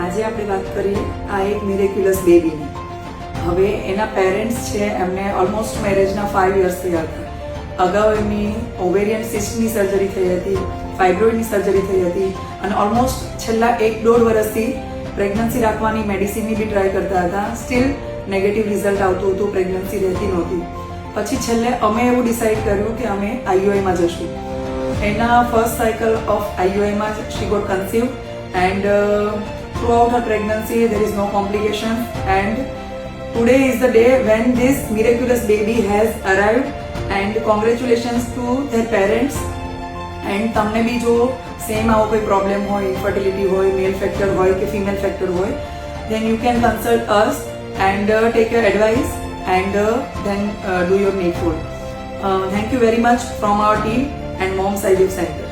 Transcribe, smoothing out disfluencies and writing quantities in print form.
આજે આપણે વાત કરીએ આ એક મિરેક્યુલસ બેબીની. હવે એના પેરેન્ટ્સ છે, એમને ઓલમોસ્ટ મેરેજના 5 years થયા હતા. અગાઉ એમની ઓવેરિયન સિસ્ટની સર્જરી થઈ હતી, ફાઇબ્રોઇડની સર્જરી થઈ હતી અને ઓલમોસ્ટ છેલ્લા 1-1.5 વર્ષથી પ્રેગ્નન્સી રાખવાની મેડિસિનની બી ટ્રાય કરતા હતા. સ્ટીલ નેગેટિવ રિઝલ્ટ આવતું હતું, પ્રેગ્નન્સી રહેતી નહોતી. પછી છેલ્લે અમે એવું ડિસાઇડ કર્યું કે અમે IUIમાં જશું. એના ફર્સ્ટ સાયકલ ઓફ IUIમાં she got conceived and throughout her pregnancy there is no complications, and today is the day when this miraculous baby has arrived, and congratulations to their parents. And તમને બી જો same આવો કોઈ problem હોય, infertility હોય, મેલ factor હોય કે female factor હોય, then you can consult us and take your advice and then do your needful. Thank you very much from our team and Mom's IVF Center.